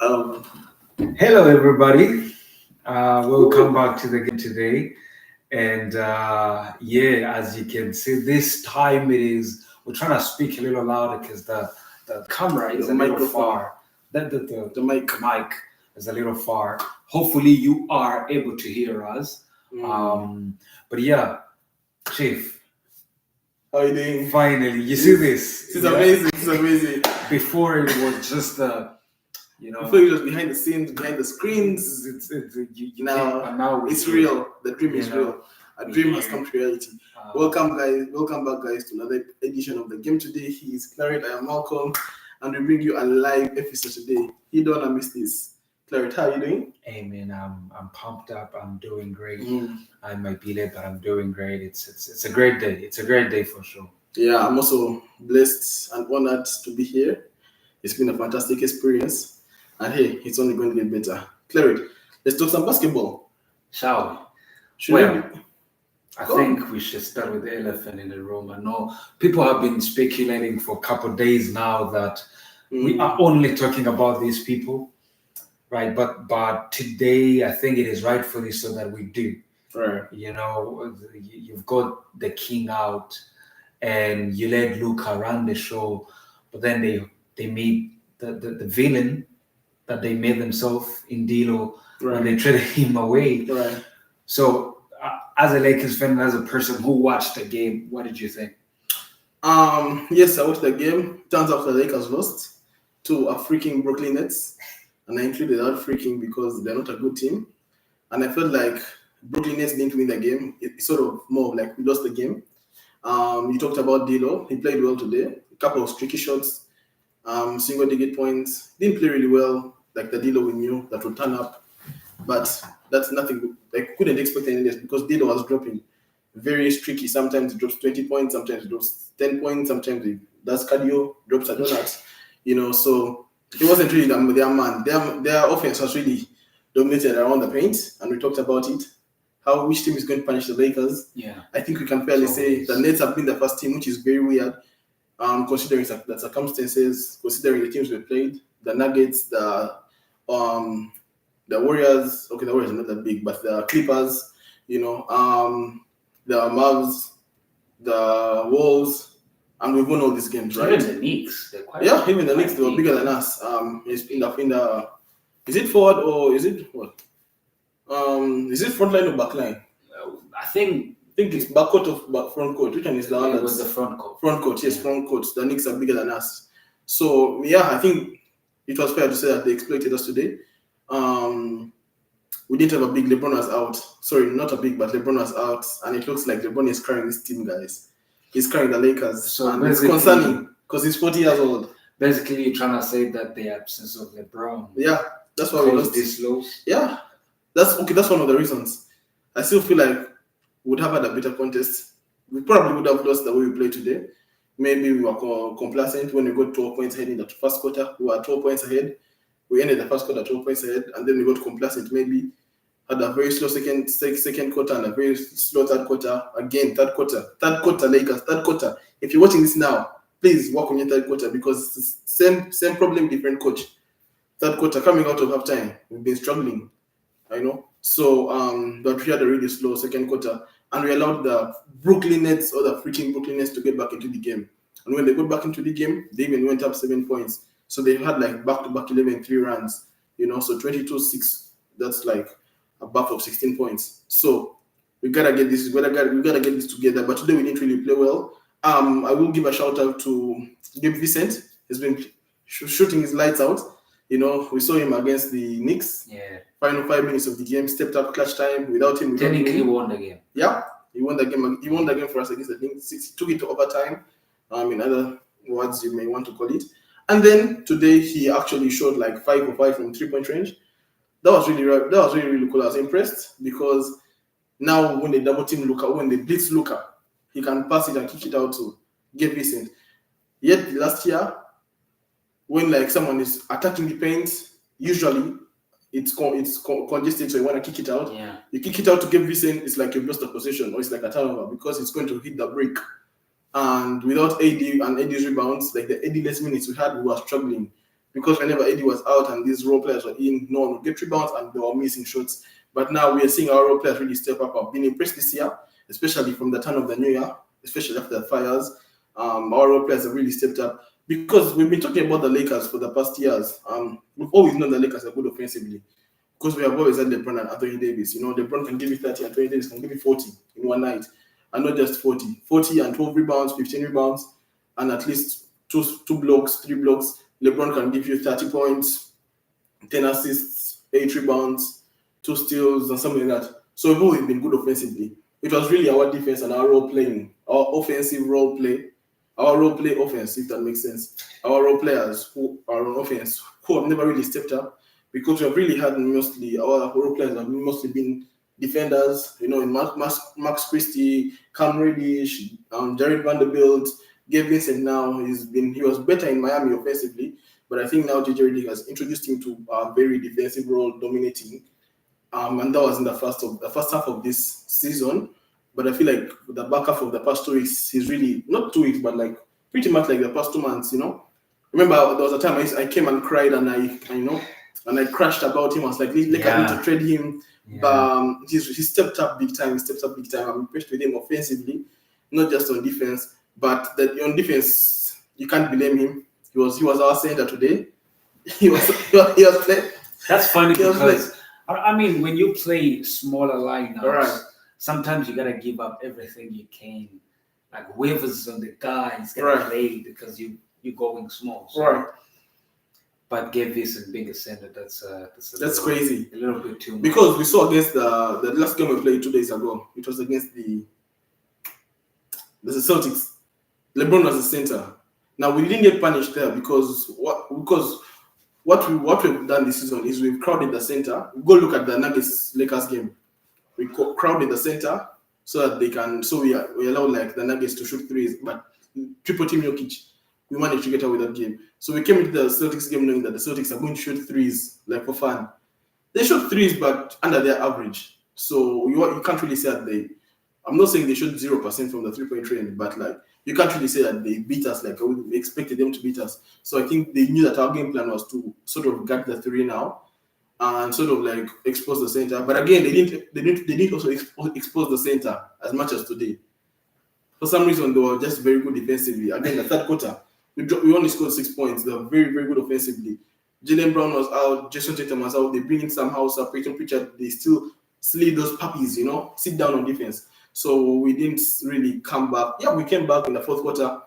Um, Hello, everybody. Welcome back to the game today. And as you can see, this time we're trying to speak a little louder because the camera is the a little microphone, far. The mic. mic is a little far. Hopefully, you are able to hear us. Mm. But yeah, Chief, How are you doing? finally, you see this. This is amazing. This is amazing. Before it was just Before you just behind the scenes, behind the screens. you Now, and now it's here. real. The dream is You know, real. A dream has here. come to reality. Welcome, guys. Welcome back, guys, to another edition of the game today. He is Claret. I am Malcolm, and we bring you a live episode today. You don't want to miss this. Claret, how are you doing? Hey man, I'm pumped up. I'm doing great. Mm. I might be late, but I'm doing great. It's a great day. It's a great day for sure. Yeah, I'm also blessed and honored to be here. It's been a fantastic experience. And hey, it's only going to get better. Claret, let's talk some basketball. Shall Should Well, we? I Go think we should start with the elephant in the room. I know people have been speculating for a couple of days now that we are only talking about these people, right? But today, I think it is rightfully so that we do. Right. You know, you've got the king out, and you let Luca run the show, but then they made the villain that they made themselves in Dilo when they traded him away. Right. So, as a Lakers fan, as a person who watched the game, what did you think? Yes, I watched the game. Turns out the Lakers lost to a freaking Brooklyn Nets, and I included that freaking because they're not a good team. And I felt like Brooklyn Nets didn't win the game. It's sort of more of like we lost the game. You talked about D'Lo. He played well today. A couple of streaky shots, single digit points. Didn't play really well, like the D'Lo we knew that would turn up. But that's nothing. I couldn't expect any less because D'Lo was dropping very streaky. Sometimes he drops 20 points, sometimes he drops 10 points, sometimes he does cardio, drops a donut. So he wasn't really their man. Their offense was really dominated around the paint, and we talked about it. Which team is going to punish the Lakers? Yeah, I think we can fairly say the Nets have been the first team, which is very weird, considering the circumstances, considering the teams we played, the Nuggets, the Warriors. Okay, the Warriors are not that big, but the Clippers, the Mavs, the Wolves, and we've won all these games, right? Even the Knicks, they're quite even the Knicks, they were bigger than us. It's in the is it forward or is it what? Is it front line or back line? I think it's back court or front court. Which one is the one it was the front court. Front court, yes, front court. The Knicks are bigger than us. So yeah, I think it was fair to say that they exploited us today. We didn't have a big. LeBron was out. Sorry, not a big, but LeBron was out, and it looks like LeBron is carrying this team, guys. He's carrying the Lakers, So and it's concerning because he's 40 years old. Basically, you're trying to say that the absence of LeBron, yeah, that's why we lost this loss. Yeah, that's okay. That's one of the reasons. I still feel like we would have had a better contest. We probably would have lost the way we played today. Maybe we were complacent when we got 12 points ahead in the first quarter. We were 12 points ahead. We ended the first quarter 12 points ahead, and then we got complacent. Maybe had a very slow second quarter and a very slow third quarter. Again, third quarter Lakers, third quarter. If you're watching this now, please work on your third quarter because it's the same problem, different coach. Third quarter coming out of halftime, we've been struggling. I know. So, but we had a really slow second quarter, and we allowed the Brooklyn Nets or the freaking Brooklyn Nets to get back into the game. And when they got back into the game, they even went up 7 points. So they had like back-to-back 11-3 runs. So 22-6. That's like a buff of 16 points. So we gotta get this. We gotta get this together. But today we didn't really play well. I will give a shout out to Gabe Vincent. He's been shooting his lights out. We saw him against the Knicks. Yeah. Final 5 minutes of the game, stepped up clutch time. Without him, technically won the game. Yeah, he won the game. He won the game for us against the Knicks. He took it to overtime. In other words, you may want to call it. And then today he actually shot like 5 for 5 from 3-point range. That was really cool. I was impressed because now when they double team Luka, when they blitz Luka, he can pass it and kick it out to Gabe Vincent. Yet last year, when like someone is attacking the paint, usually it's congested, so you want to kick it out. Yeah. You kick it out to Gabe Vincent, it's like you've lost a possession or it's like a turnover because it's going to hit the break. And without AD and AD's rebounds, like the AD less minutes we had, we were struggling. because whenever Eddie was out and these role players were in, no one would get rebounds and they were missing shots. But now we are seeing our role players really step up. I've been impressed this year, especially from the turn of the new year, especially after the fires. Our role players have really stepped up because we've been talking about the Lakers for the past years. We've always known the Lakers are good offensively because we have always had LeBron and Anthony Davis. You know, LeBron can give you 30, Anthony Davis can give you 40 in one night, and not just 40. 40 and 12 rebounds, 15 rebounds, and at least two blocks, 3 blocks. LeBron can give you 30 points, 10 assists, 8 rebounds, 2 steals, and something like that. So we've always been good offensively. It was really our defense and our role playing, our offensive role play, our role play offense, if that makes sense. Our role players who are on offense who have never really stepped up because we have really had mostly our role players have mostly been defenders. You know, in Max Christie, Cam Reddish, Jared Vanderbilt, Gabe Vincent. Now he was better in Miami offensively, but I think now JJ Redick has introduced him to a very defensive role, dominating. And that was in the first half of this season. But I feel like the back half of the past 2 weeks, he's really not 2 weeks, but like pretty much like the past 2 months. You know, remember there was a time I came and cried and I crashed about him. I was like, look, I need to trade him. Yeah. But he stepped up big time. I'm impressed with him offensively, not just on defense. But that on defense, you can't blame him. He was our center today. He was playing. That's funny because I mean, when you play smaller lineups, right, sometimes you gotta give up everything you can. Like whoever's on the guy is gonna play because you're going small. So. Right. But Gabe Vincent being a center, that's crazy. A little bit too much. Because we saw against the last game we played 2 days ago. It was against the Celtics. LeBron was the center. Now we didn't get punished there because what we've done this season is we've crowded the center. Go look at the Nuggets Lakers game. We crowded the center so that they can. So we allow like the Nuggets to shoot threes, but triple team Jokic, we managed to get away with that game. So we came into the Celtics game knowing that the Celtics are going to shoot threes like for fun. They shot threes, but under their average. So you can't really say that I'm not saying they shot 0% from the 3-point range, but like you can't really say that they beat us like we expected them to beat us. So I think they knew that our game plan was to sort of guard the 3 now and sort of like expose the center. But again, they didn't also expose the center as much as today. For some reason, they were just very good defensively. Again, the third quarter, we only scored 6 points. They were very, very good offensively. Jaylen Brown was out. Jason Tatum was out. They bring in Sam Hauser, Peyton Pritchard. They still slid those puppies, sit down on defense. So we didn't really come back. Yeah, we came back in the fourth quarter.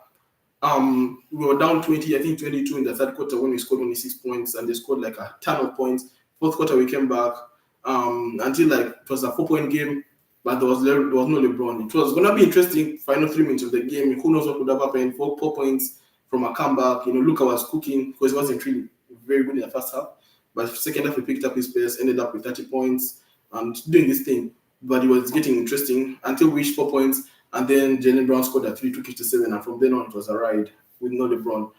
We were down 20, I think 22 in the third quarter when we scored only 6 points, and they scored like a ton of points. Fourth quarter, we came back until like it was a 4-point game, but there was no LeBron. It was going to be interesting. Final 3 minutes of the game. Who knows what would have happened? 4 points from a comeback. Luka was cooking because he wasn't really very good in the first half. But second half, he picked up his pace, ended up with 30 points and doing this thing. But it was getting interesting until we reached 4 points, and then Jaylen Brown scored at 3 to 57, and from then on it was a ride with no LeBron.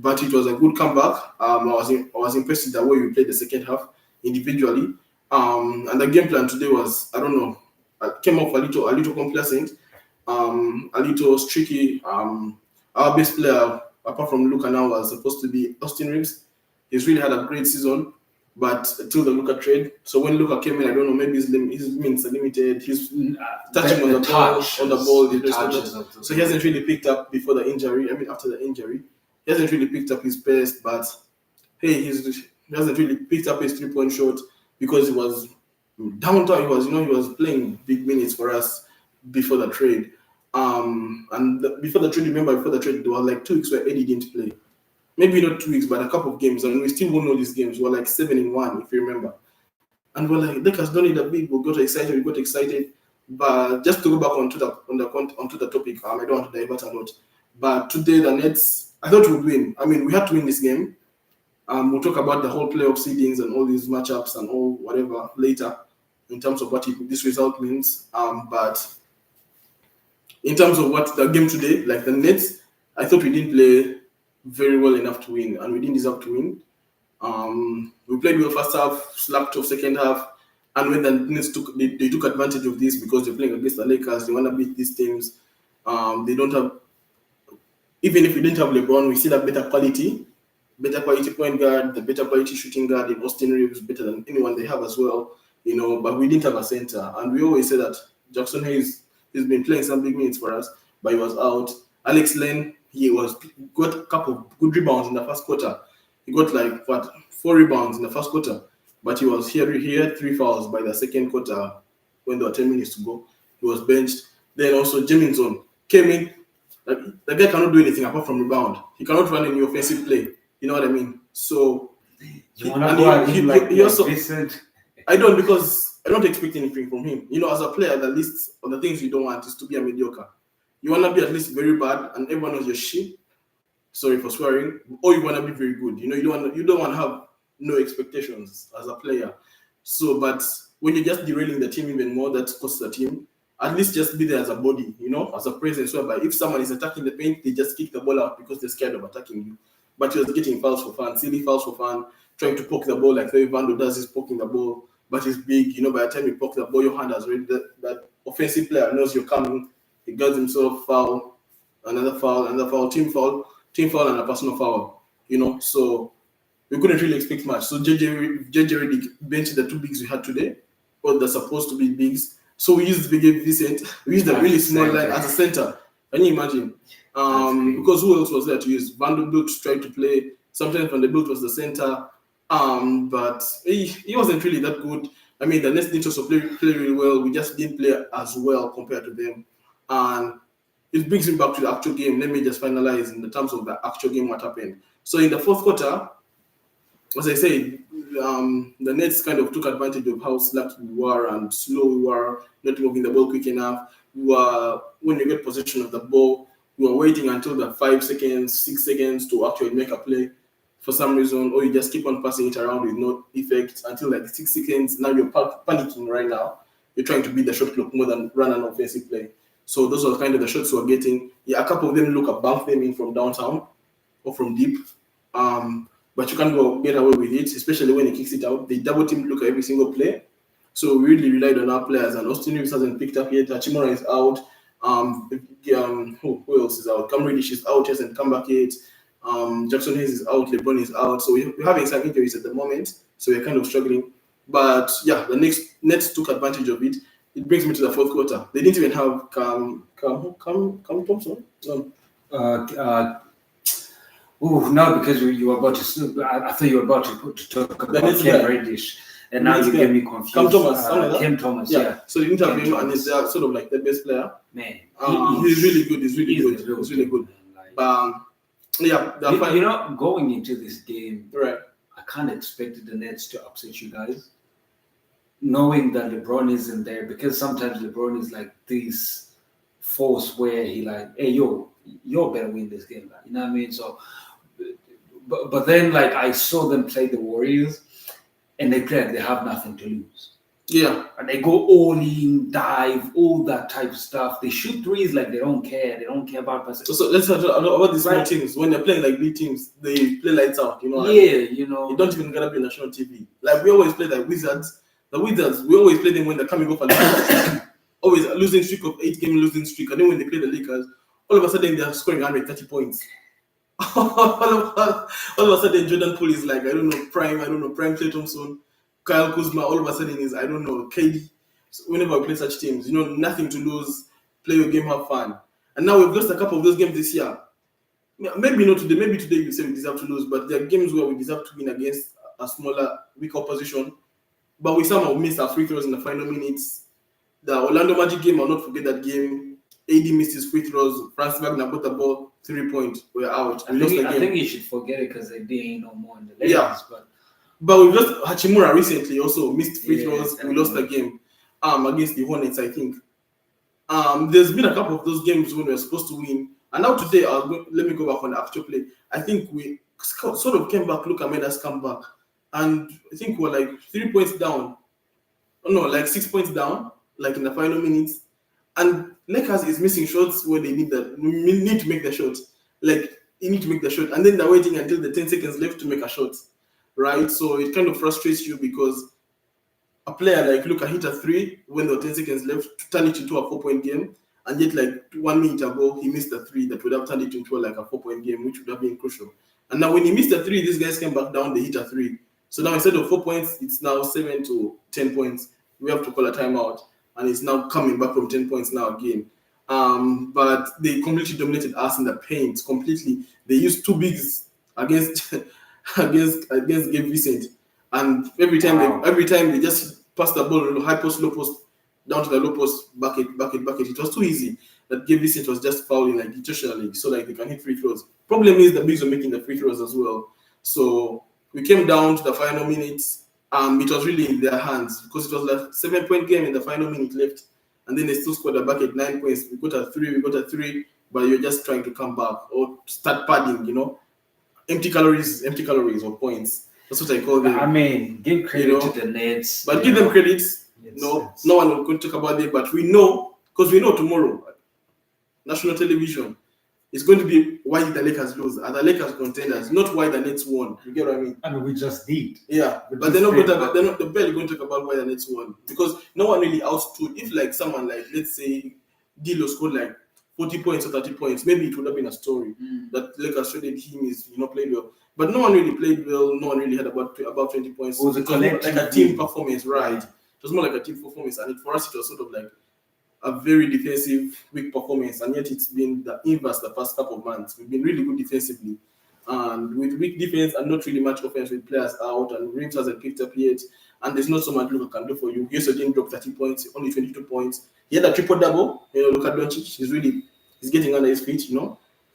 But it was a good comeback. I was impressed with the way we played the second half individually. And the game plan today was, I don't know, I came off a little complacent, a little streaky. Our best player, apart from Luka now, was supposed to be Austin Reeves. He's really had a great season, but till the Luka trade. So when Luka came in, I don't know, maybe his minutes are limited. He's touching on the ball. So he hasn't really picked up before the injury. I mean, after the injury, he hasn't really picked up his best. But hey, he hasn't really picked up his 3-point shot because he was downtown. He was playing big minutes for us before the trade. Before the trade, there were like 2 weeks where Eddie didn't play. Maybe not 2 weeks, but a couple of games, and we still won all these games. We were like 7-1, if you remember. And we're like, Lakers don't need a big. We got excited. But just to go back onto the topic, I don't want to divert a lot. But today, the Nets, I thought we would win. I mean, we had to win this game. We'll talk about the whole playoff seedings and all these matchups and all whatever later in terms of what this result means. But in terms of what the game today, like the Nets, I thought we didn't play very well enough to win, and we didn't deserve to win. We played well first half, slapped off second half, and when the Nets took advantage of this because they're playing against the Lakers, they want to beat these teams. They don't have, even if we didn't have LeBron, we still have better quality better quality point guard, the better quality shooting guard in Austin Reeves, better than anyone they have as well. But we didn't have a center, and we always say that Jackson Hayes has been playing some big minutes for us, but he was out. Alex Len, got a couple of good rebounds in the first quarter. He got 4 rebounds in the first quarter, but he had 3 fouls by the second quarter when there were 10 minutes to go. He was benched. Then also Jaminson came in. The guy cannot do anything apart from rebound. He cannot run any offensive play. You know what I mean? So you want to go at him like Vincent? I don't, because I don't expect anything from him. As a player, the list of the things you don't want is to be a mediocre. You want to be at least very bad, and everyone knows your shit. Sorry for swearing. Or you want to be very good. You don't want to have no expectations as a player. So, but when you're just derailing the team even more, that costs the team. At least just be there as a body, as a presence, whereby if someone is attacking the paint, they just kick the ball out because they're scared of attacking you. But you're getting fouls for fun, silly fouls for fun, trying to poke the ball like Vando does, is poking the ball, but he's big. By the time you poke the ball, your hand has already, that offensive player knows you're coming. He gets himself foul, another foul, team foul, and a personal foul. So we couldn't really expect much. So JJ Redick benched the 2 bigs we had today, or they're supposed to be bigs. So we used Vincent. We used a really small line as a center. Can you imagine? Because who else was there to use? Vanderbilt tried to play. Sometimes Vanderbilt was the center. But he wasn't really that good. I mean, the Nets didn't also play really well. We just didn't play as well compared to them. And it brings me back to the actual game. Let me just finalize in the terms of the actual game what happened. So in the fourth quarter, as I said, the Nets kind of took advantage of how slack we were and slow we were, not moving the ball quick enough. When you get possession of the ball, we were waiting until the 5 seconds, 6 seconds to actually make a play for some reason, or you just keep on passing it around with no effect until 6 seconds. Now you're panicking right now. You're trying to beat the shot clock more than run an offensive play. So those are kind of the shots we were getting. Yeah, a couple of them bump them in from downtown or from deep. But you can't get away with it, especially when he kicks it out. They double team Luka every single play. So we really relied on our players, and Austin Reeves hasn't picked up yet. Hachimura is out. Who else is out? Cam Reddish is out, hasn't come back yet. Jackson Hayes is out. LeBron is out. So we're having some injuries at the moment. So we're kind of struggling. But yeah, the Nets took advantage of it. It brings me to the fourth quarter. They didn't even have Cam Thompson. No, because you were about to. I thought you were about to talk about Cam Reddish, and now you get me confused. Cam Thomas, yeah. So you didn't have him, and he's sort of like the best player. Man, he's really good. He's really good. Going into this game, right? I kind of expected the Nets to upset you guys, knowing that LeBron isn't there, because sometimes LeBron is like this force where he hey, you better win this game, you know what I mean? So, but then I saw them play the Warriors, and they play like they have nothing to lose. Yeah, and they go all in, dive, all that type of stuff. They shoot threes like they don't care. They don't care about passing. So let's talk about these small teams. When they're playing like big teams, they play lights out. You don't even gotta be national TV. Like we always play like Wizards. The Wizards, we always play them when they're coming off a always a losing streak of 8-game losing streak, and then when they play the Lakers, all of a sudden they're scoring 130 points. all of a sudden Jordan Poole is prime Klay Thompson, Kyle Kuzma, all of a sudden is KD. So whenever we play such teams, nothing to lose, play your game, have fun. And now we've lost a couple of those games this year. Maybe not today, maybe today you say we deserve to lose, but there are games where we deserve to win against a smaller, weak opposition. But we somehow missed our free throws in the final minutes. The Orlando Magic game, I'll not forget that game. AD missed his free throws. Franz Wagner got the ball, 3-point. We're out. I think you should forget it because they didn't no more in the Lakers. Yeah. But we lost. Hachimura recently also missed free throws. We lost the game against the Hornets, I think. There's been a couple of those games when we were supposed to win. And now today, let me go back on the actual play. I think we sort of came back. Luka made us come back. And I think we're 3 points down. Oh, no, 6 points down, in the final minutes. And Lakers is missing shots where they need to make the shot. You need to make the shot. And then they're waiting until the 10 seconds left to make a shot. Right? So it kind of frustrates you because a player like Luka hit a 3 when there were 10 seconds left to turn it into a 4-point game. And yet 1 minute ago, he missed a 3 that would have turned it into a 4-point game, which would have been crucial. And now when he missed a three, these guys came back down, they hit a three. So now instead of 4 points, it's now 7 to 10 points. We have to call a timeout. And it's now coming back from 10 points now again. But they completely dominated us in the paint. Completely. They used two bigs against against Gabe Vincent. And every time they just passed the ball, high post, low post, down to the low post, bucket. It was too easy that Gabe Vincent was just fouling like intentionally so like they can hit free throws. Problem is the bigs were making the free throws as well. So we came down to the final minutes. It was really in their hands because it was like 7-point game in the final minute left, and then they still scored a bucket 9 points. We got a three, but you're just trying to come back or start padding, empty calories of points. That's what I call them. I mean, give credit to the Nets, but give them credits. No one will talk about it, but we know because we know tomorrow, national television. It's going to be why the Lakers lose. Are the Lakers contenders? Not why the Nets won. You get what I mean? I mean, we just did. Yeah, but they're barely going to talk about why the Nets won because no one really outstood. If like someone like let's say D'Lo scored like 40 points or 30 points, maybe it would have been a story that Lakers traded him is played well. But no one really played well. No one really had about 20 points. It was like a team performance, right? It was more like a team performance, and for us it was sort of like a very defensive, weak performance, and yet it's been the inverse the past couple of months. We've been really good defensively, and with weak defense and not really much offense with players out, and Reeves hasn't picked up yet, and there's not so much Luka can do for you. He also didn't drop 30 points, only 22 points. He had a triple-double. Luka Doncic, he's getting under his feet,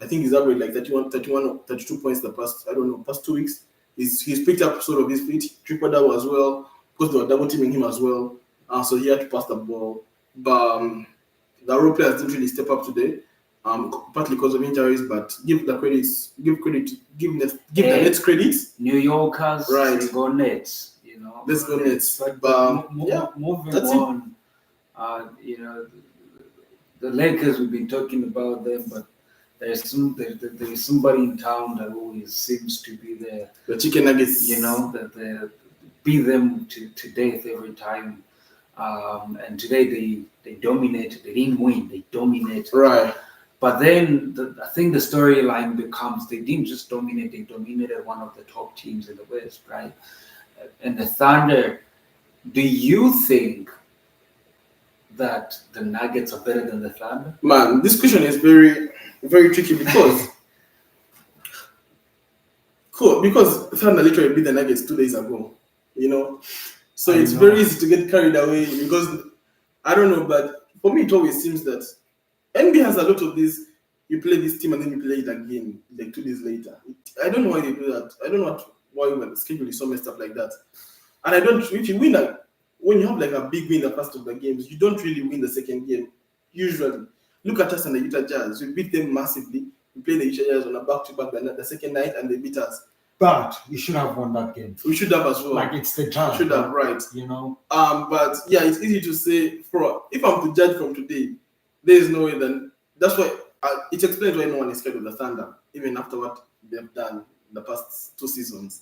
I think he's averaged like 31 or 32 points the past 2 weeks. He's picked up sort of his feet, triple-double as well, because they were double-teaming him as well, so he had to pass the ball. But the role players didn't really step up today, partly because of injuries. But give the Nets credit. New Yorkers, right? They go Nets, Let's go Nets. But moving on, the Lakers. We've been talking about them, but there's somebody in town that always seems to be there. The chicken nuggets. That they beat them to death every time. And today they dominated. They didn't win. They dominated. Right. But then I think the storyline becomes they didn't just dominate. They dominated one of the top teams in the West, right? And the Thunder. Do you think that the Nuggets are better than the Thunder? Man, this question is very, very tricky because because Thunder literally beat the Nuggets 2 days ago. So it's very easy to get carried away because I don't know, but for me it always seems that NBA has a lot of this. You play this team and then you play it again like 2 days later. I don't know why they do that. I don't know why the schedule is so messed up like that. And if you win when you have like a big win the first of the games, you don't really win the second game usually. Look at us and the Utah Jazz. We beat them massively. We played the Utah Jazz on a back-to-back the second night and they beat us. But you should have won that game. We should have as well. Like it's the Jazz. Should have, right? But yeah, it's easy to say. If I'm to judge from today, there is no way. Then that's why it explains why no one is scared of the Thunder, even after what they've done the past 2 seasons.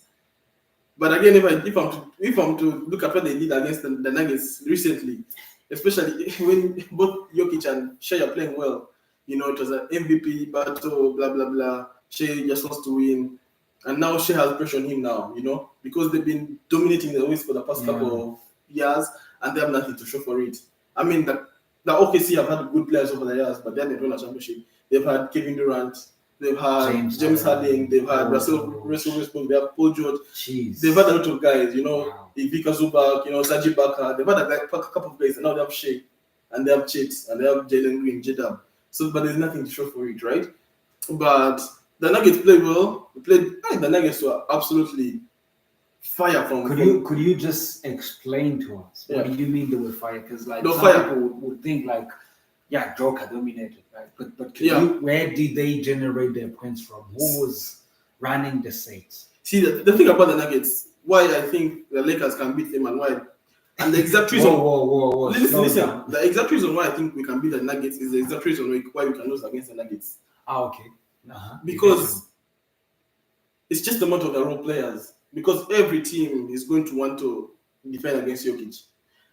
But again, if I'm to look at what they did against the Nuggets recently, especially when both Jokic and Shea are playing well, it was an MVP battle, blah blah blah. Shea just wants to win. And now Shea has pressure on him now, because they've been dominating the West for the past couple of years and they have nothing to show for it. I mean, the OKC have had good players over the years, but they haven't won a championship. They've had Kevin Durant, they've had James Harden, they've had Russell Westbrook, they have Paul George. Jeez. They've had a lot of guys, Ivica Zubac, Serge Ibaka. They've had a couple of guys, and now they have Shea, and they have Chase, and they have Jalen Green, J-Dub. So, but there's nothing to show for it, right? But the Nuggets played well. The Nuggets were absolutely fire from. Could you just explain to us what do you mean they were fire? Because people would think Joker dominated, right? But where did they generate their points from? Who was running the sets? See, the thing about the Nuggets, why I think the Lakers can beat them and why, and the exact reason. Whoa. Listen. The exact reason why I think we can beat the Nuggets is the exact reason why we can lose against the Nuggets. Okay. Because it's just the amount of the role players. Because every team is going to want to defend against Jokic.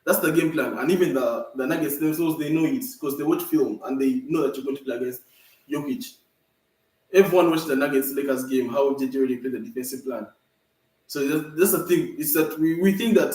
That's the game plan. And even the Nuggets themselves, they know it because they watch film and they know that you're going to play against Jokic. Everyone watched the Nuggets Lakers game. How JJ really played the defensive plan. So that's the thing. Is that we think that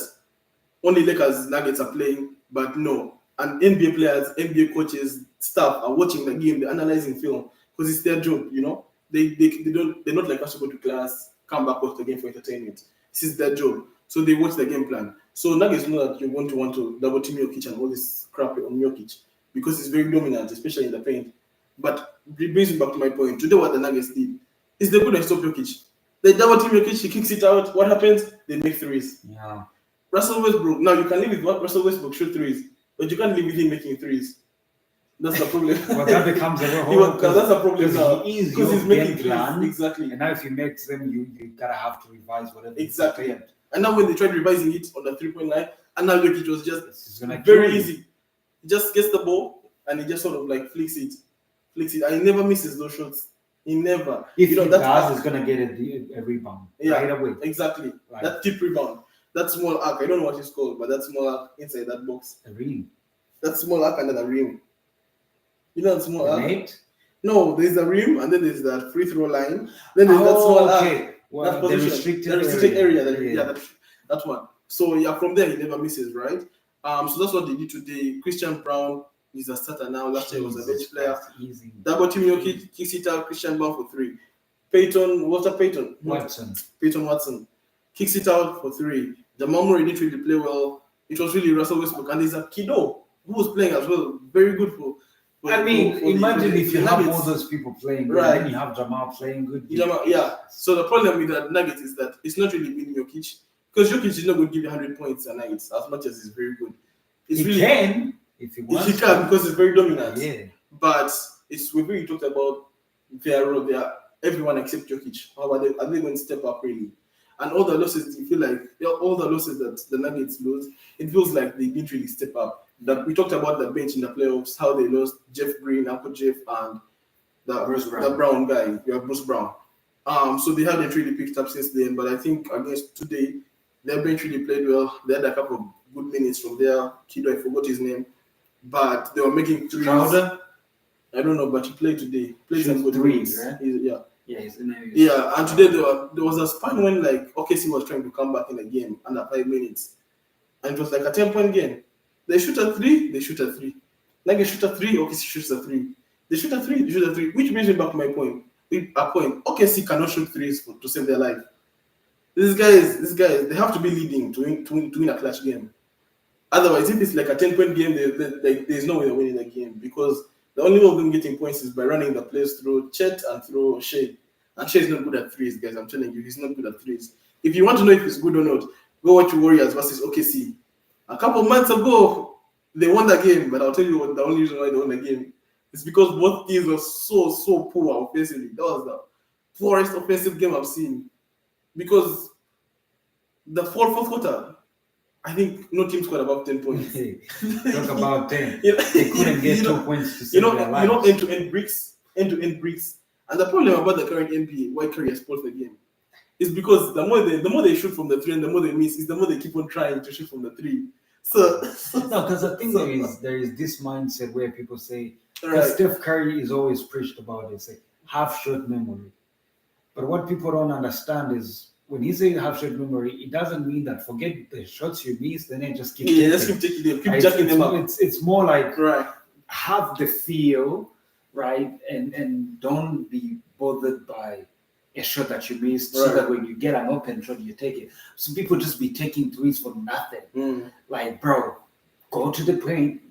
only Lakers Nuggets are playing, but no. And NBA players, NBA coaches, staff are watching the game, they're analyzing film because it's their job, you know. They're not like us to go to class, come back watch the game for entertainment. This is their job. So they watch the game plan. So Nuggets know that you want to double team Jokic and all this crap on Jokic because it's very dominant, especially in the paint. But it brings me back to my point. Today what the Nuggets did is they couldn't stop Jokic. They double team Jokic, he kicks it out. What happens? They make threes. Yeah. Russell Westbrook. Now you can live with what Russell Westbrook shoot threes, but you can't live with him making threes. That's the problem. Well, that becomes a whole. That's a problem now. He is because your he's making game plan. threes. Exactly. And now if he makes them, you gotta have to revise whatever. Exactly. And now when they tried revising it on the 3-point line, and now Jokic was just very very easy. He just gets the ball and he just sort of like flicks it, and he never misses those shots. He never. If he does, he's gonna get a rebound right away. Exactly. Right. That tip rebound. That small arc, I don't know what it's called, but that small arc inside that box. A rim. That small arc under the rim. You know that small arc? Net? No, there's the rim and then there's that free throw line. Then there's that small arc. Well, that position. The restricted area. That one. So yeah, from there he never misses, right? So that's what they did today. Christian Brown is a starter now. Last year he was a bench player. Easy. Double team Jokic, kicks it out, Christian Brown for 3. Peyton Watson kicks it out for 3. Jamal Murray didn't really play well. It was really Russell Westbrook, and there's a Kido who was playing as well. Very good for imagine if you have all those people playing good, right? And then you have Jamal playing good. Yeah. So the problem with that Nuggets is that it's not really winning Jokic because Jokic is not going to give you 100 points a night as much as he's very good. He can if he wants. He can because he's very dominant. Yeah. But it's we've really talked about their role there. Everyone except Jokic. How are they going to step up really? And all the losses, you feel like all the losses that the Nuggets lose, it feels like they didn't really step up. That we talked about the bench in the playoffs, how they lost Jeff Green, Uncle Jeff, and the Brown guy. You have Bruce Brown. So they haven't really picked up since then. But I think against today, their bench really played well. They had a couple of good minutes from there. Kido, I forgot his name, but they were making threes. Crowder? I don't know, but he played today. Played some good threes, right? Yeah. Yeah, and today there was a span when like OKC was trying to come back in the game under 5 minutes, and it was like a 10-point game. They shoot a 3, they shoot a 3. Like they shoot a 3, OKC shoots a 3. They shoot a 3, they shoot a 3. Which brings me back to my point. OKC cannot shoot threes to save their life. These guys, they have to be leading to win a clutch game. Otherwise, if it's like a 10-point game, there's no way they're winning the game because the only way of them getting points is by running the plays through Chet and through Shea. And Shea is not good at threes, guys. I'm telling you, he's not good at threes. If you want to know if he's good or not, go watch Warriors versus OKC. A couple of months ago, they won the game, but I'll tell you what the only reason why they won the game is because both teams were so poor offensively. That was the poorest offensive game I've seen. Because the fourth quarter, I think no team scored above 10 points. Talk about 10. They couldn't get 2 points to save their lives. End-to-end bricks. And the problem about the current NBA, why Curry has spoiled the game, is because the more they shoot from the 3 and the more they miss, is the more they keep on trying to shoot from the 3. So no, because I think there is this mindset where people say, right. Steph Curry is always preached about it, say have short memory. But what people don't understand is when he says have short memory, it doesn't mean that forget the shots you missed, then just keep taking. Just keep taking them, keep jacking them up. It's more like right. Have the feel, right, and don't be bothered by a shot that you missed, so that when you get an open shot, you take it. So people just be taking threes for nothing. Like, bro, go to the paint,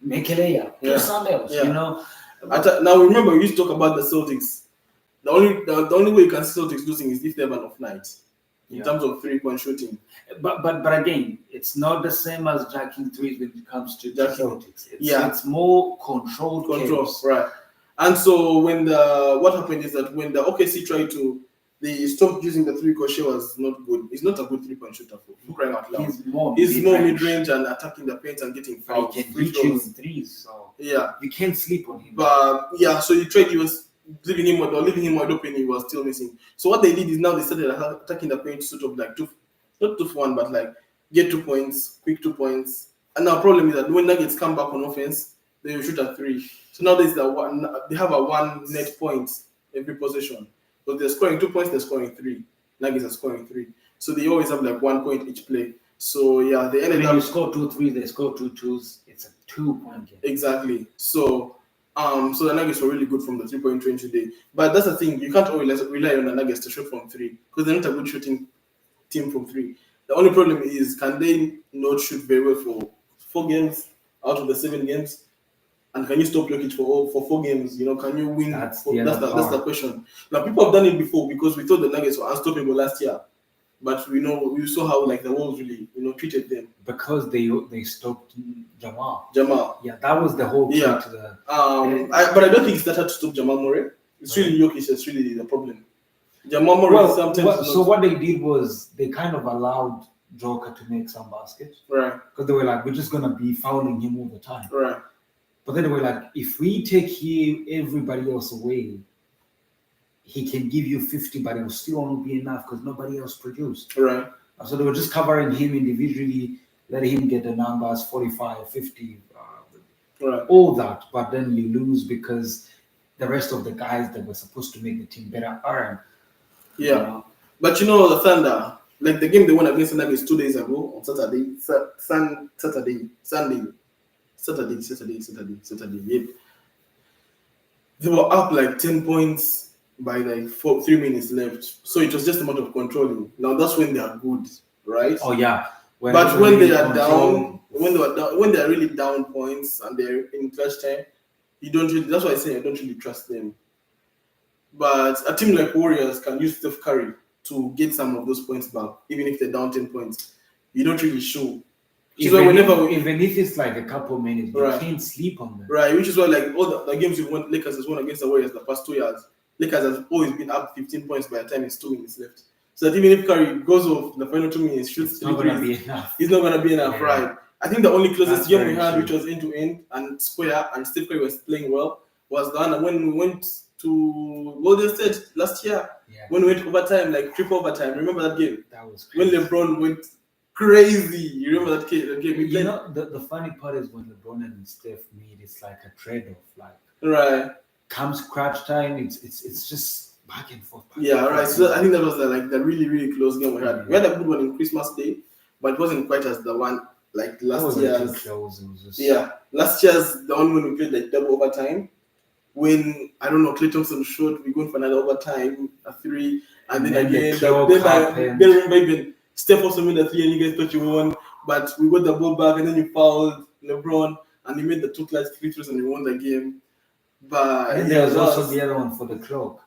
make a layup, do something else, you know. Now remember, we used to talk about the Celtics. The only way you can see Celtics losing is if they have an off night in terms of 3-point shooting. But again, it's not the same as jacking threes when it comes to the Celtics. It's more controlled, right? And so what happened is that when the OKC they stopped using the 3 because she was not good. He's not a good 3-point shooter for crying out loud. He's more mid-range and attacking the paint and getting fouls. He can reach you in threes, so you can't sleep on him. But so he was leaving him wide open. He was still missing. So what they did is now they started attacking the paint, sort of like not 2-for-1, but like get 2 points, quick 2 points. And now the problem is that when Nuggets come back on offense, they will shoot a 3. So now they have a 1 net point every possession. But they're scoring 2 points, they're scoring 3. Nuggets are scoring 3. So they always have like 1 point each play. So yeah, they ended When up you score 2 3, they score 2 2s. It's a 2-point game. exactly. So the Nuggets were really good from the 3-point range today. But that's the thing, you can't always rely on the Nuggets to shoot from 3 because they're not a good shooting team from 3. The only problem is, can they not shoot very well for 4 games out of the 7 games? And can you stop Jokic for 4 games? Can you win? That's That's the question. Now, people have done it before because we thought the Nuggets were unstoppable last year. But we saw how like the Wolves really treated them. Because they stopped Jamal. Yeah, that was the whole key to the. But I don't think it's that hard to stop Jamal Murray. It's really Jokic that's really the problem. Jamal Murray sometimes. So what they did was they kind of allowed Joker to make some baskets. Right. Because they were like, we're just gonna be fouling him all the time. Right. But then they were like, if we take everybody else away, he can give you 50, but it will still only be enough because nobody else produced. Right. So they were just covering him individually, letting him get the numbers 45, 50, right. all that. But then you lose because the rest of the guys that were supposed to make the team better aren't. Yeah. But the Thunder, like the game they won against the Nuggets 2 days ago on Saturday. Yeah. They were up like 10 points by like 3 minutes left. So it was just a matter of controlling. Now that's when they are good, right? Oh yeah. When they are down, when they are really down points and they're in clutch time, that's why I say I don't really trust them. But a team like Warriors can use Steph Curry to get some of those points back, even if they're down 10 points. You don't really show. Even if it's like a couple minutes, you can't sleep on them. Right, which is why like all the games Lakers has won against the Warriors the past 2 years, Lakers has always been up 15 points by the time it's 2 minutes left. So that even if Curry goes off the final 2 minutes, shoots 3 threes, it's not gonna be enough, right? I think the only closest game we had, which was end to end and square, and Steph Curry was playing well, was the one when we went to Golden State last year. Yeah. When we went overtime, like triple overtime. Remember that game? That was crazy. When LeBron went crazy. You remember that game? The funny part is when LeBron and Steph meet, it's like a trade-off. Like right. Comes crunch time, it's just back and forth. Right. So I think that was the really, really close game we had. We had a good one in Christmas Day, but it wasn't quite as the one like last year's. Last year's the one when we played like double overtime. When I don't know, Klay Thompson shot, we're going for another overtime, a 3, and then again, then remember even Steph also made a 3 and you guys thought you won, but we got the ball back and then you fouled LeBron and he made the 2 clutch free throws and we won the game. But and there was also the other one for the clock.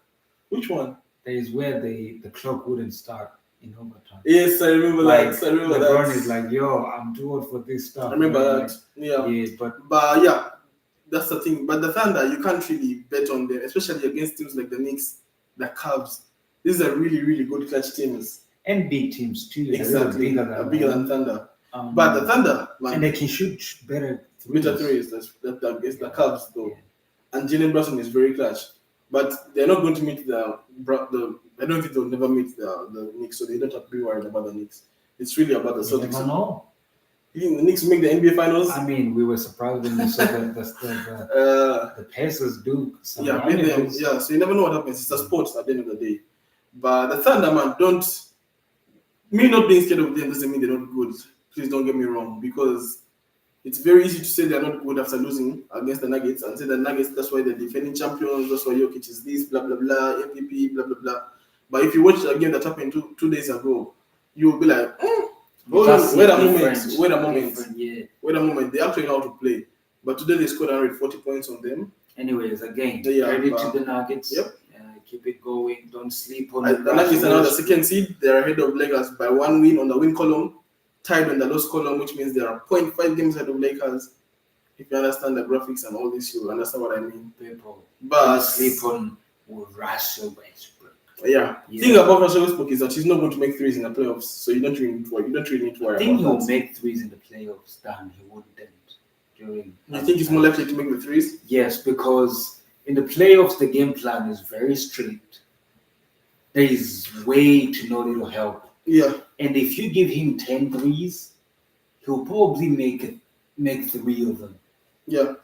Which one? There is where the clock wouldn't start in overtime. Yes, I remember that. LeBron is like, yo, I'm too old for this stuff. I remember that. Yeah. Yes, but yeah. That's the thing. But the Thunder, you can't really bet on them, especially against teams like the Knicks, the Cavs. These are really, really good clutch teams. And big teams too. Exactly. Bigger than Thunder. But the Thunder, man. And they can shoot better threes. Better threes. That's the Cavs, though. Yeah. And Jalen Brunson is very clutch. But they're not going to meet the I don't think they'll never meet the Knicks, so they don't have to be worried about the Knicks. It's really about the Celtics. You never know. You think the Knicks make the NBA Finals? I mean, we were surprised when we saw the Pacers do. So you never know what happens. It's a sport at the end of the day. But the Thunder, man, me not being scared of them doesn't mean they're not good. Please don't get me wrong, because it's very easy to say they're not good after losing against the Nuggets and say the Nuggets, that's why they're defending champions, that's why Jokic is this, blah, blah, blah, MVP, blah, blah, blah. But if you watch the game that happened 2 days ago, you'll be like, hold on, wait a moment. They actually know how to play. But today they scored 140 points on them. Anyways, again, credit to the Nuggets. Yep. Keep it going. Don't sleep on the Nuggets are now the second seed. They're ahead of Lakers by 1 win on the win column, tied on the loss column, which means they are 0.5 games ahead of Lakers. If you understand the graphics and all this, you understand what I mean. People, but don't sleep on Russell Westbrook. Yeah. The thing about Russell Westbrook is that he's not going to make threes in the playoffs, so you don't really need to worry. I think he'll make threes in the playoffs than he wouldn't during. You think he's more likely to make the threes? Yes, because in the playoffs, the game plan is very strict. There is way to no little help. Yeah. And if you give him 10 threes, he'll probably make 3 of them. Yeah.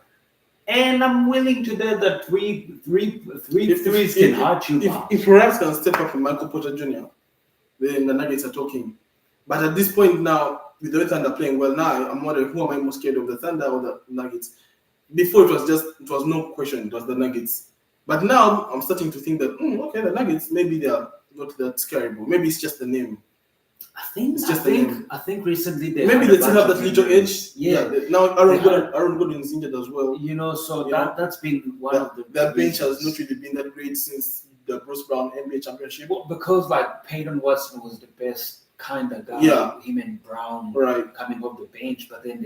And I'm willing to bet that three threes can hurt you. If Rams can step up with Michael Porter Jr., then the Nuggets are talking. But at this point now, with the Thunder playing well, now I'm wondering who am I most scared of, the Thunder or the Nuggets? Before it was no question, it was the Nuggets. But now I'm starting to think that okay, the Nuggets maybe they are not that scary, but maybe it's just the name. I think recently they maybe they still have that little edge. Yeah. Now Aaron Gordon is injured as well. So that's been one of the that bench has not really been that great since the Bruce Brown NBA championship. Well, because like Peyton Watson was the best kind of guy. Yeah. Him and Brown coming off the bench, but then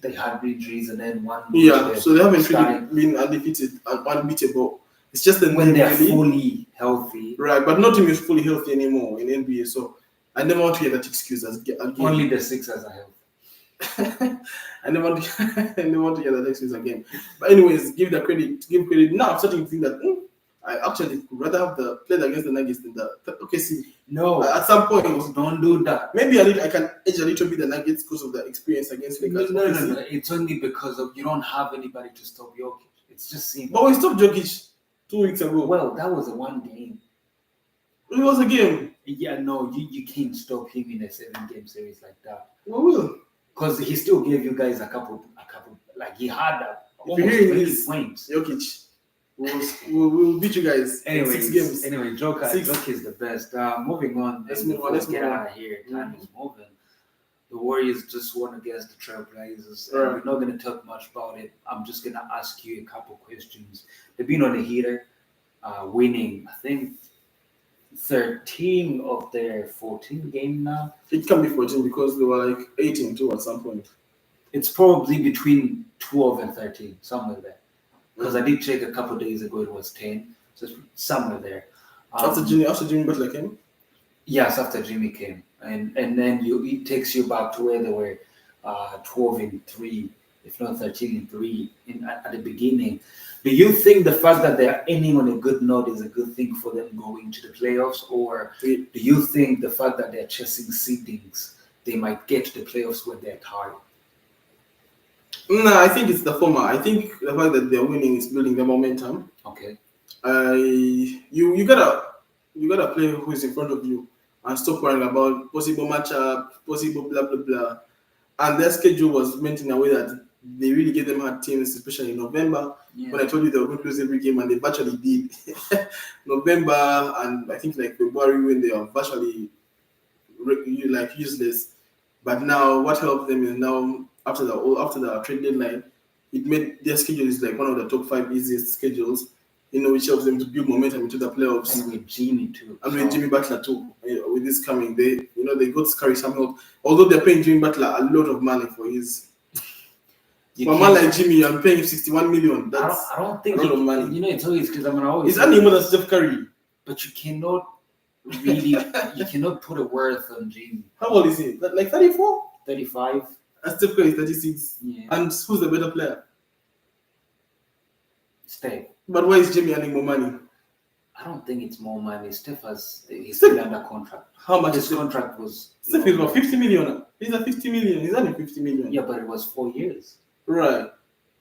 they had injuries and then one. Yeah, so they haven't really been undefeated and unbeatable. It's just when they're fully healthy. Right, but no team is fully healthy anymore in NBA. So I never want to hear that excuse again. Only the Sixers are healthy. I never want to hear that excuse again. But anyways, give credit. Now I'm starting to think that I actually would rather have played against the Nuggets than the OKC. No, at some point, don't do that. Maybe I can edge a little bit the Nuggets because of the experience against Lakers. No. It's only because of you don't have anybody to stop Jokic. It's just simple. But we stopped Jokic 2 weeks ago. Well, that was a one game. It was a game. Yeah, no, you can't stop him in a 7-game series like that. We will. Because he still gave you guys a couple. Like he had almost 20 points. Jokic. We'll beat you guys in 6 games. Anyway, Joker is the best. Moving on. Let's move on. Let's get move out of here. Time is moving. The Warriors just won against the Trailblazers. We're not going to talk much about it. I'm just going to ask you a couple questions. They've been on a heater, winning, I think, 13 of their 14 game now. It can be 14 because they were like 18 too at some point. It's probably between 12 and 13, somewhere there. Because I did check a couple days ago, it was 10. So it's somewhere there. After Jimmy Butler came? Yes, after Jimmy came. And then it takes you back to where they were 12 and 3, if not 13 and 3 at the beginning. Do you think the fact that they're ending on a good note is a good thing for them going to the playoffs? Or do you think the fact that they're chasing seedings, they might get to the playoffs when they're tired? No, I think it's the former. I think the fact that they're winning is building the momentum. Okay. You gotta play who is in front of you and stop worrying about possible matchup, possible blah blah blah. And their schedule was meant in a way that they really gave them hard teams, especially in November. Yeah. When I told you they were going to lose every game, and they virtually did. November and I think like February when they are virtually like useless. But now what helped them is now after the trade deadline, it made their schedule is like one of the top 5 easiest schedules. Which helps them to build momentum into the playoffs. And with Jimmy too. And with Jimmy Butler too. With this coming, they got Curry Samuel. Although they're paying Jimmy Butler a lot of money for his. For a man like Jimmy, I'm paying him $61 million. That's I don't think a lot of money. It's always because I'm always. It's only more than Steph Curry. But you cannot really, you cannot put a worth on Jimmy. How old is he? Like 34? 35. And Steph Curry is 36. Yeah. And who's the better player? Steph. But why is Jimmy earning more money? I don't think it's more money. He's still under contract. How much his contract was? Steph is about 50 million. He's at 50 million. He's earning 50 million. Yeah, but it was 4 years. Right.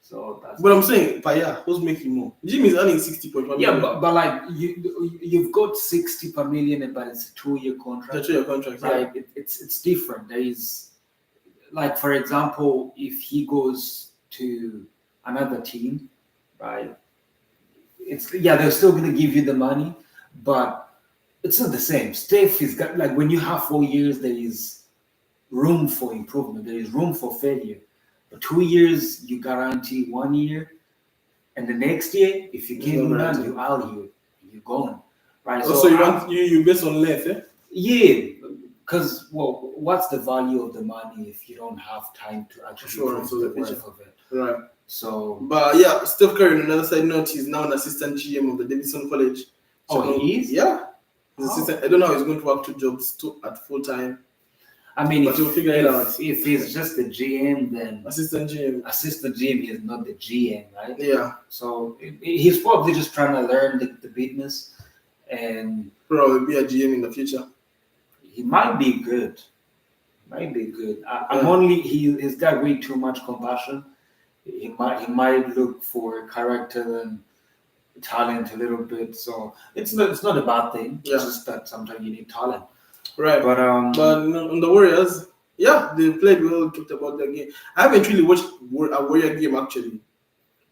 So that's. But I'm saying per year, who's making more? Jimmy is earning 60.1 million. Yeah, but like you've got 60 per million, but it's a 2-year contract. A 2-year contract, right? Yeah. It's different. There is, like for example, if he goes to another team, right? They're still going to give you the money, but it's not the same. Steph is got like when you have 4 years, there is room for improvement. There is room for failure. But 2 years, you guarantee 1 year, and the next year, if you can't do that, you're out here, you're gone, right? So you based on length, eh? Yeah, because what's the value of the money if you don't have time to actually prove the worth of it? Right. So, but yeah, Steph Curry, on another side note, he's now an assistant GM of the Davidson College. So he is? Yeah. He's assistant. I don't know how he's going to work 2 jobs at full time. I mean, but he'll figure it out. If he's just the GM, then assistant GM is not the GM, right? Yeah. So he's probably just trying to learn the business and probably be a GM in the future. He might be good. I'm only he's got way too much compassion. He might look for character and talent a little bit. So it's not a bad thing. Yeah. It's just that sometimes you need talent. Right. But on the Warriors, yeah, they played well. Talked about their game. I haven't really watched a Warrior game actually.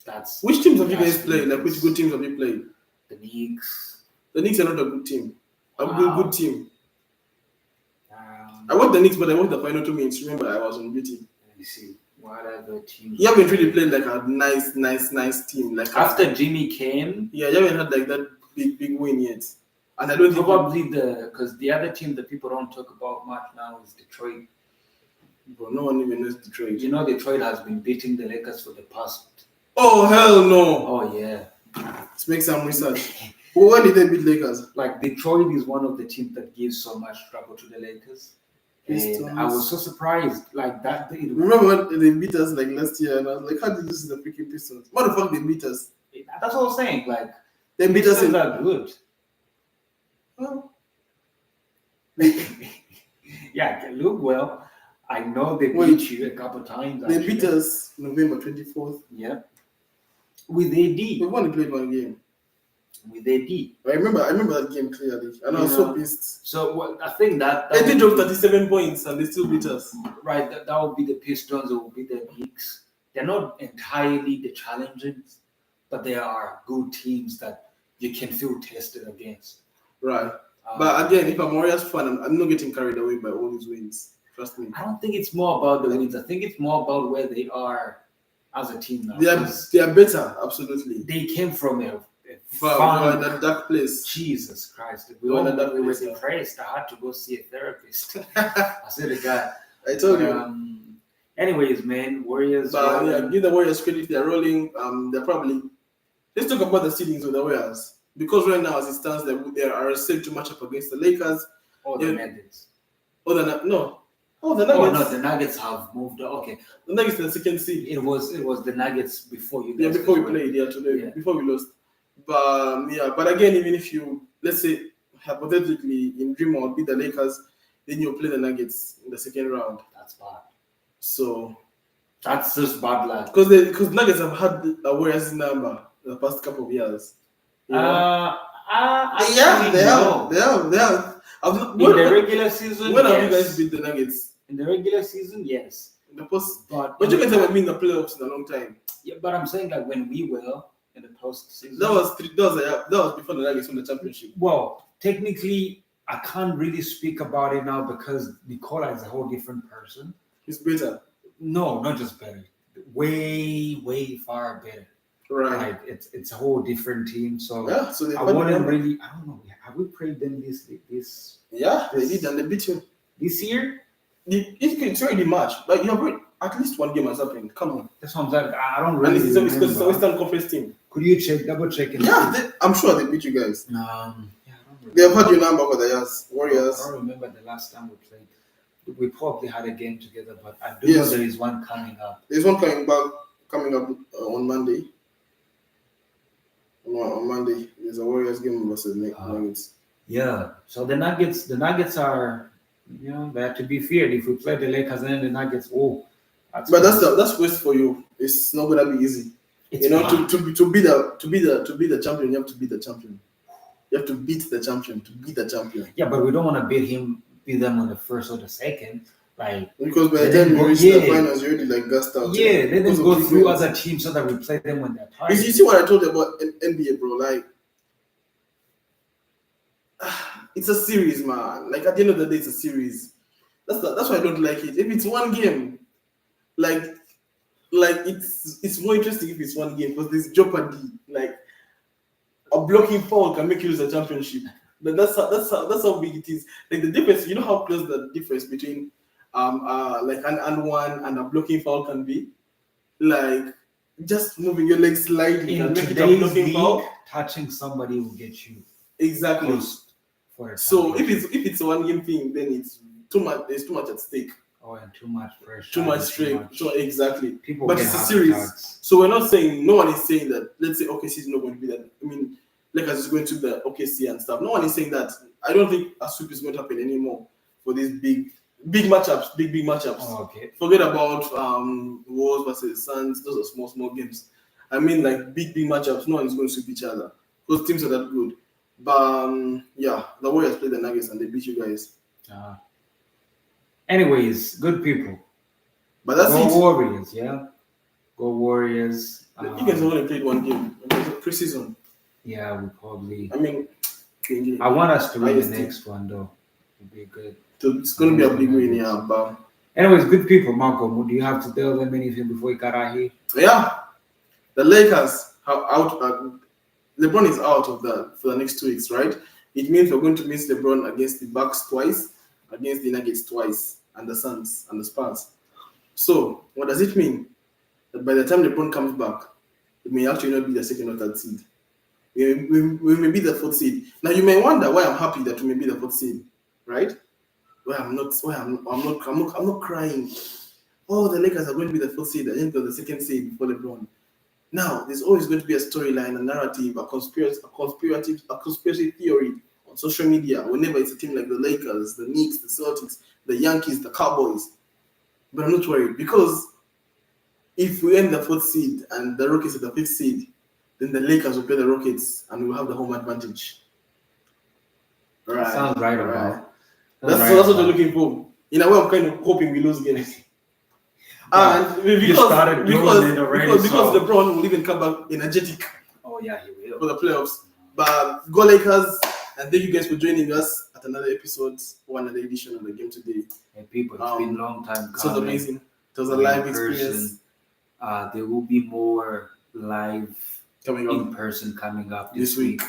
that's Which teams have you that's guys played? Like which good teams have you played? the Knicks. The Knicks are not a good team. A Wow. good team. I watched the Knicks, but I watched the final 2 minutes. Remember, I was on duty. Let me see. What other teams? You haven't really played like a nice team. Like After Jimmy came, yeah, you haven't had like that big win yet. And I don't think probably because the other team that people don't talk about much now is Detroit. But no one even knows Detroit. You know, Detroit has been beating the Lakers for the past. Oh hell no! Oh yeah. Let's make some research. When did they beat Lakers? Like Detroit is one of the teams that gives so much trouble to the Lakers. And I was so surprised, like that. Remember when they beat us like last year, and I was like, "How did this is the freaking Pistons? What the fuck they beat us?" That's what I was saying. Like they beat us in that good. Oh. Yeah, look well. I know they beat you a couple times. They beat us November 24th. Yeah, with AD. We only played one game. With AD. I remember that game clearly, and I was so pissed. So I think that they did drop 37 points, and they still beat us. Right, that would be the Pistons. It would be the Knicks. They're not entirely the challengers, but they are good teams that you can feel tested against. Right. But again, if I'm Warriors fan, I'm not getting carried away by all these wins. Trust me. I don't think it's more about the wins. I think it's more about where they are as a team now. They are better, absolutely. They came from a a dark place. Jesus Christ. We were depressed. I had to go see a therapist. I said the guy. I told you. Anyways, man, Warriors. But yeah, give the Warriors credit. They're rolling. They're probably. Let's talk about the seedings of the Warriors. Because right now, as it stands, they are set to match up against the Lakers. Or the Nuggets. The Nuggets. Oh no, the Nuggets have moved. Okay, the Nuggets are the second seed. It was the Nuggets before you. Yeah, before we played. Yeah, today. Yeah. Before we lost. But again, even if you, let's say hypothetically in dream mode beat the Lakers, then you play the Nuggets in the second round. That's bad. So that's just bad luck. Because Nuggets have had a Warriors number the past couple of years. They have. In the regular season, when have you guys beat the Nuggets? In the regular season, yes. In the post, but you guys haven't been in the playoffs in a long time. Yeah, but I'm saying like when we were in the postseason. That was before the Nuggets won the championship. Well, technically, I can't really speak about it now because Nikola is a whole different person. He's better. No, not just better. Way far better. Right. It's a whole different team. So yeah. So I wouldn't really. I don't know. Have we played them this? Yeah, they did, and they beat you this year. It's already March. Like you have at least one game has happened. Come on. That's what I'm saying. I don't really. And it's because it's a Western Conference team. Could you double check? I'm sure they beat you guys. Yeah, I don't remember. They have had your number for the years. Warriors. I don't remember the last time we played. We probably had a game together, but I do know there is one coming up. There's one coming up on Monday. On Monday, there's a Warriors game versus Nuggets. Yeah. So the Nuggets are, they have to be feared. If we play the Lakers and the Nuggets, that's waste for you. It's not gonna be easy. To be the champion, you have to be the champion. You have to beat the champion to be the champion. Yeah, but we don't want to beat them on the first or the second. Like because by the time you reach the finals, you're already like gassed out. Yeah, let them go through other teams so that we play them when they're tired. You see what I told you about NBA, bro? Like, it's a series, man. Like at the end of the day, it's a series. That's why I don't like it. If it's one game, like it's more interesting if it's one game because there's jeopardy. Like a blocking foul can make you lose a championship. But that's how big it is. Like the difference, you know how close the difference between like an and one and a blocking foul can be. Like just moving your legs slightly in can make it a blocking foul. Touching somebody will get you exactly. So if it's a one game thing, then it's too much. There's too much at stake. Oh, and too much pressure. Too much strain. So exactly. People but it's a series. So we're not saying. No one is saying that. Let's say OKC is not going to be that. I mean, Lakers is going to the OKC and stuff. No one is saying that. I don't think a sweep is going to happen anymore for these big Big matchups, big matchups. Oh, okay. Forget about Wolves versus Suns. Those are small games. I mean, like big matchups. No one's going to sweep each other because teams are that good. But yeah, the Warriors played the Nuggets and they beat you guys. Anyways, good people. But that's Go it. Warriors, yeah. Go Warriors. You guys only played one game. It was a preseason. Yeah, we probably. I mean, I want us to win the next one though. It'd be good. So it's going to be a big win, yeah. But anyways, good people, Malcolm. Do you have to tell them anything before we got out here? Yeah, the Lakers are out. LeBron is out of for the next 2 weeks, right? It means we're going to miss LeBron against the Bucks twice, against the Nuggets twice, and the Suns and the Spurs. So what does it mean? That by the time LeBron comes back, it may actually not be the second or third seed. We may be the fourth seed. Now you may wonder why I'm happy that we may be the fourth seed, right? I'm not crying. Oh, the Lakers are going to be the fourth seed. I think they're the second seed for LeBron. Now, there's always going to be a storyline, a narrative, a conspiracy theory on social media. Whenever it's a team like the Lakers, the Knicks, the Celtics, the Yankees, the Cowboys. But I'm not worried because if we end the fourth seed and the Rockets are the fifth seed, then the Lakers will play the Rockets and we'll have the home advantage. Right. Sounds right about. That's what we're looking for. In a way, I'm kind of hoping we lose games. Yeah. And because LeBron will even come back energetic. Oh yeah, he will for the playoffs. But go Lakers, and thank you guys for joining us at another episode or another edition of the game today. Hey people, it's been a long time. It was amazing. It was a live experience. There will be more live coming up in person coming up this week.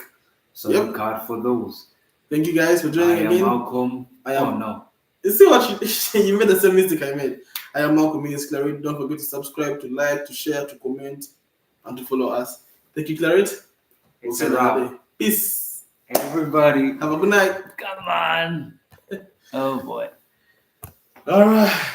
So look out for those. Thank you guys for joining again. Malcolm. No. You see what you made the same mistake I made. I am Malcolm Claret. Don't forget to subscribe, to like, to share, to comment, and to follow us. Thank you, Claret. We'll see you another day. Peace. Everybody. Have a good night. Come on. Oh boy. All right.